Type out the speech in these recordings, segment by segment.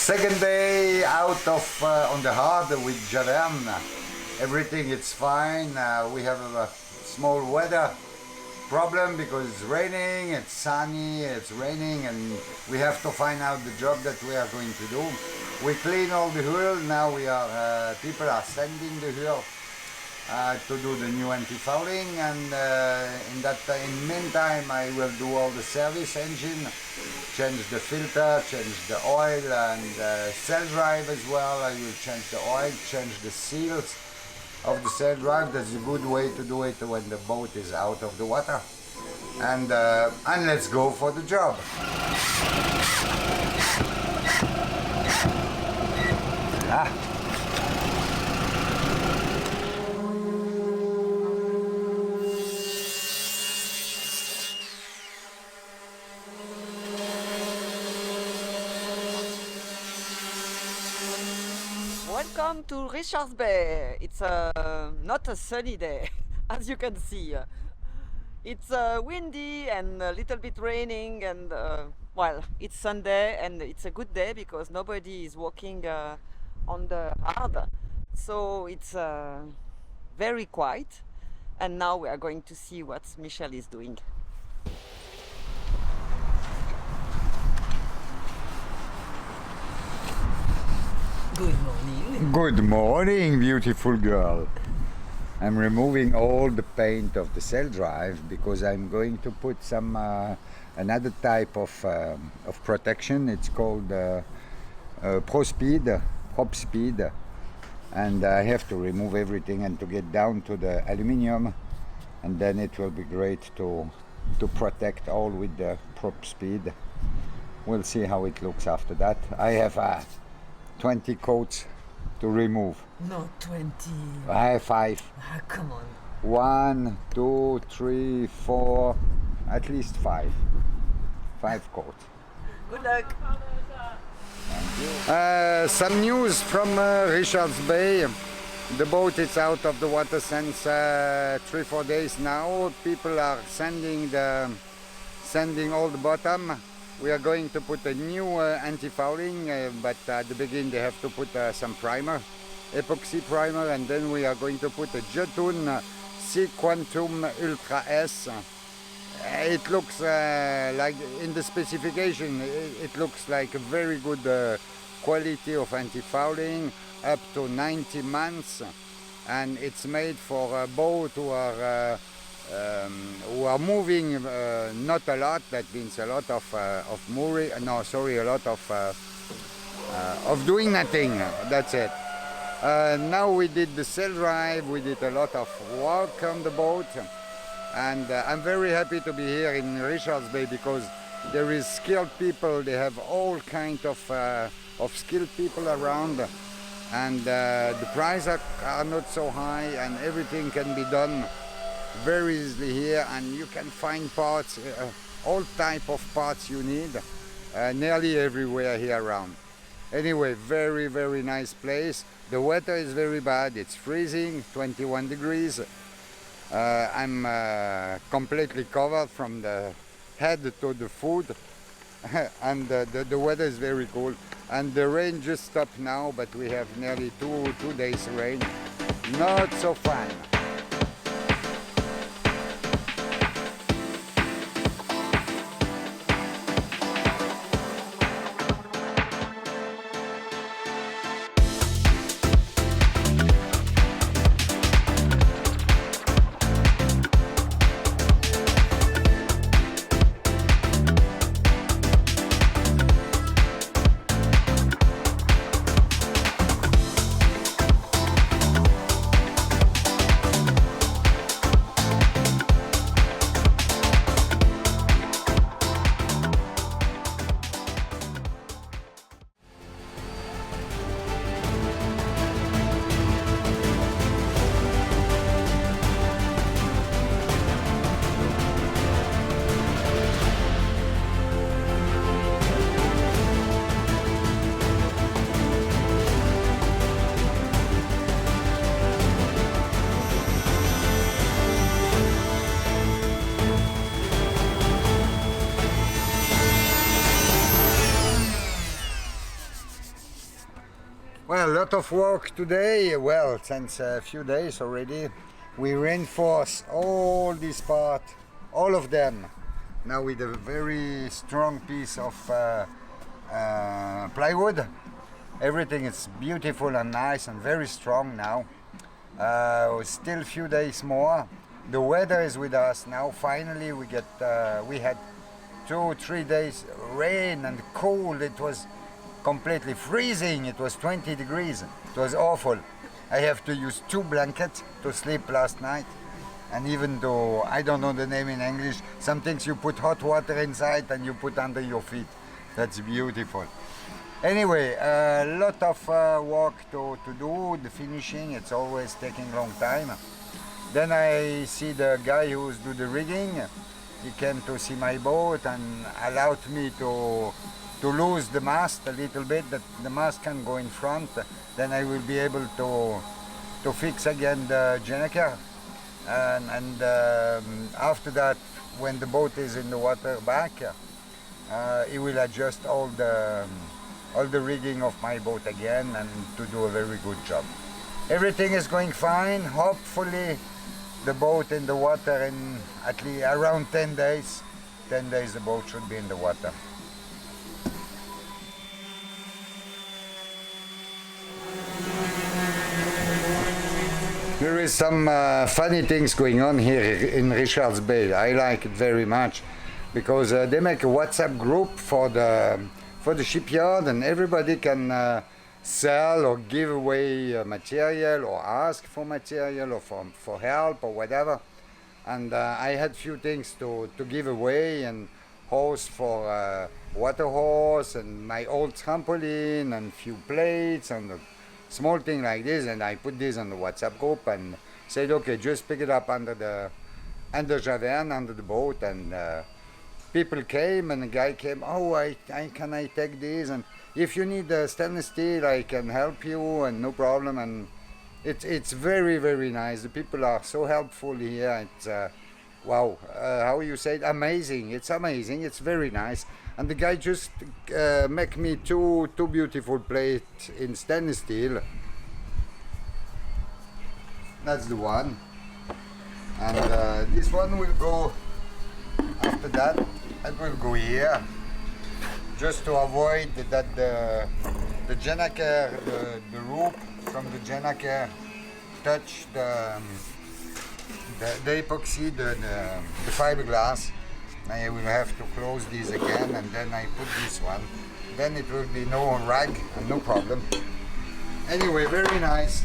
Second day out of on the hard with Javerne. Everything is fine. We have a small weather problem because it's raining, it's sunny, it's raining, and we have to find out the job that we are going to do. We clean all the hull. Now we are people are sanding the hull to do the new antifouling, and in meantime I will do all the service engine, change the filter, change the oil, and sail drive as well. I will change the oil, change the seals of the sail drive. That's a good way to do it when the boat is out of the water. And let's go for the job. Welcome to Richards Bay. It's not a sunny day, as you can see. It's windy and a little bit raining, and well, it's Sunday and it's a good day because nobody is walking on the hard. So it's very quiet, and now we are going to see what Michel is doing. Good morning. Good morning, beautiful girl. I'm removing all the paint of the sail drive because I'm going to put some another type of protection. It's called prop speed, and I have to remove everything and to get down to the aluminium, and then it will be great to protect all with the prop speed. We'll see how it looks after that. I have 20 coats to remove. No, 20. I have 5. Come on. 1, 2, 3, 4, at least 5. 5 coats. Good luck. Some news from Richards Bay. The boat is out of the water since 3-4 days now. People are sanding all the bottom. We are going to put a new antifouling, but at the beginning they have to put some primer, epoxy primer, and then we are going to put a Jotun SeaQuantum Ultra S. It looks like, in the specification, it looks like a very good quality of antifouling, up to 90 months, and it's made for a boat who are moving not a lot. That means a lot of mooring. No, sorry, a lot of doing nothing. That's it. Now we did the sail drive. We did a lot of work on the boat, and I'm very happy to be here in Richards Bay because there is skilled people. They have all kinds of skilled people around, and the prices are not so high, and everything can be done very easily here, and you can find parts, all type of parts you need, nearly everywhere here around. Anyway, very, very nice place. The weather is very bad. It's freezing, 21 degrees. I'm completely covered from the head to the foot, and the weather is very cool. And the rain just stopped now, but we have nearly two days rain. Not so fun. Well, a lot of work today. Well, since a few days already, we reinforce all this part, all of them, now with a very strong piece of plywood. Everything is beautiful and nice and very strong now. Still a few days more. The weather is with us now. Finally, we had 2-3 days rain and cold. It was completely freezing. It was 20 degrees. It was awful. I have to use 2 blankets to sleep last night. And even though I don't know the name in English, some things you put hot water inside and you put under your feet. That's beautiful. Anyway, a lot of work to do. The finishing, it's always taking a long time. Then I see the guy who's do the rigging. He came to see my boat and allowed me to lose the mast a little bit, that the mast can go in front. Then I will be able to fix again the gennaker. And after that, when the boat is in the water back, he will adjust all the rigging of my boat again and to do a very good job. Everything is going fine. Hopefully the boat in the water in at least around 10 days. 10 days the boat should be in the water. There is some funny things going on here in Richards Bay. I like it very much because they make a WhatsApp group for the shipyard, and everybody can sell or give away material or ask for material or for help or whatever. And I had few things to give away, and hose for water hose and my old trampoline and few plates and a small thing like this, and I put this on the WhatsApp group and said, okay, just pick it up under Javerne, under the boat. And people came, and the guy came, oh, can I take this? And if you need stainless steel, I can help you, and no problem. And it's very, very nice. The people are so helpful here. It's wow, how you say it? Amazing. It's amazing. It's very nice. And the guy just make me two beautiful plates in stainless steel. That's the one. And this one will go after that. It will go here, just to avoid that the gennaker, the rope from the gennaker touch the epoxy, the fiberglass. I will have to close these again, and then I put this one. Then it will be no rag and no problem. Anyway, very nice.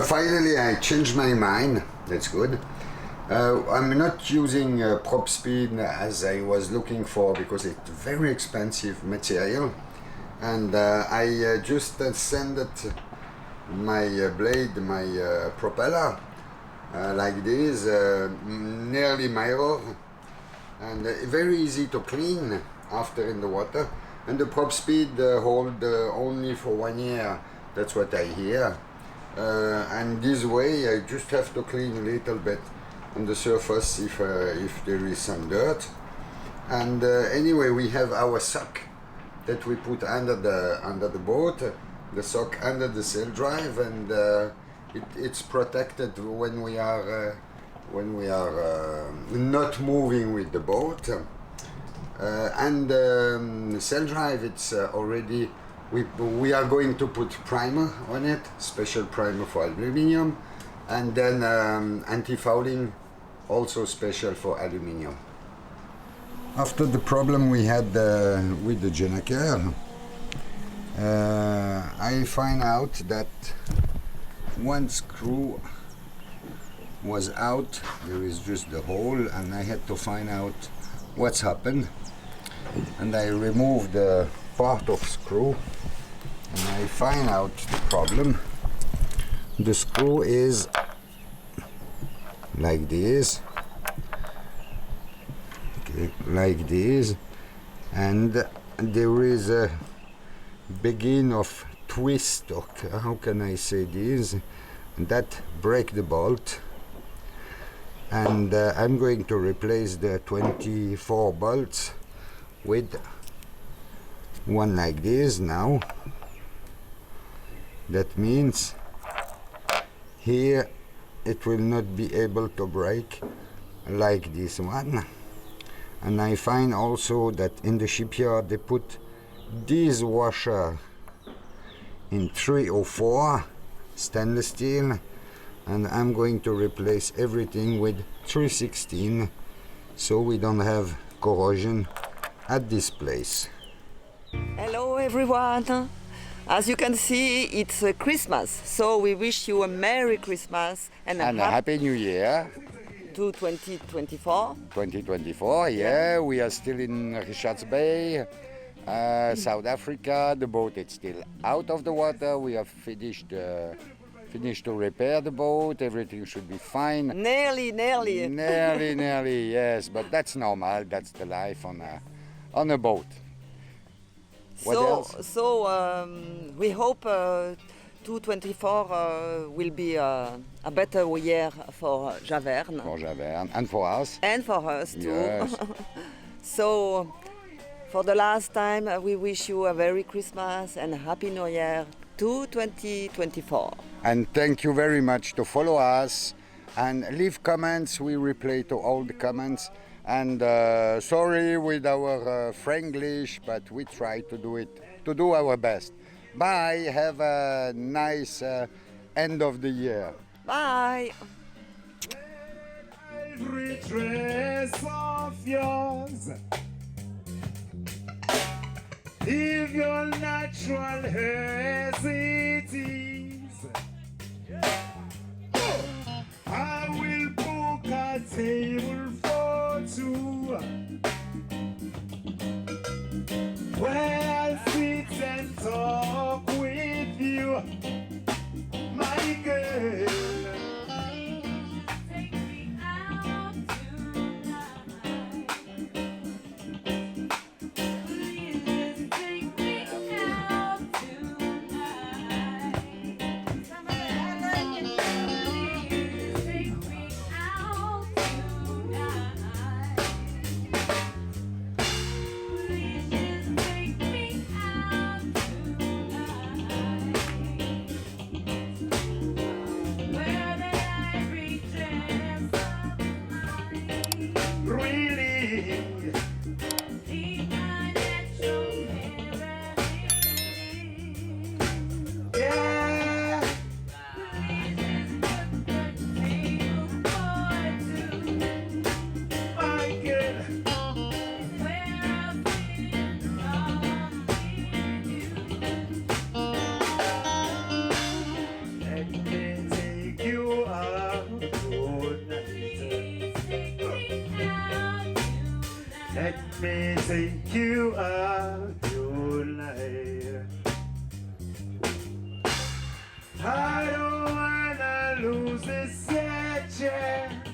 Finally, I changed my mind. That's good. I'm not using prop speed as I was looking for, because it's very expensive material, and I just send it my blade, my propeller like this, nearly mirror, and very easy to clean after in the water. And the prop speed hold only for 1 year. That's what I hear. And this way I just have to clean a little bit on the surface if there is some dirt. And anyway, we have our sock that we put under the boat, the sock under the sail drive, and it's protected when we are not moving with the boat. And the sail drive, it's already. We are going to put primer on it, special primer for aluminium, and then antifouling, also special for aluminium. After the problem we had with the gennaker, I find out that one screw was out. There is just the hole, and I had to find out what's happened. And I removed the part of screw, and I find out the problem. The screw is like this, okay, like this, and there is a begin of twist, or how can I say this, that break the bolt, and I'm going to replace the 24 bolts with one like this now. That means here it will not be able to break like this one. And I find also that in the shipyard they put this washer in 304 stainless steel, and I'm going to replace everything with 316 so we don't have corrosion at this place. Hello everyone! As you can see, it's Christmas, so we wish you a Merry Christmas and a Happy New Year to 2024. 2024, yeah. We are still in Richards Bay, South Africa. The boat is still out of the water. We have finished to repair the boat. Everything should be fine. Nearly. Nearly, yes. But that's normal. That's the life on a boat. What else? So we hope 2024 will be a better year for Javerne. For Javerne and for us. And for us too. Yes. So for the last time, we wish you a Merry Christmas and a Happy New Year to 2024. And thank you very much to follow us and leave comments. We reply to all the comments. And sorry with our Franglish, but we try to do our best. Bye. Have a nice end of the year. Bye. Every dress of yours, if your natural as it is, I will book a table for two, where I'll sit and talk with you, my girl. Take me out tonight. Please just take me out tonight. Please take me out tonight. Please just take me out tonight. Where the ivory dress of mine, Really, deep my natural mirror. yeah. Please just put the table for two, My girl, where I'll sit and talk with you. let me take you out tonight. Please take me out tonight. Let me take you out tonight. I don't wanna lose this chance.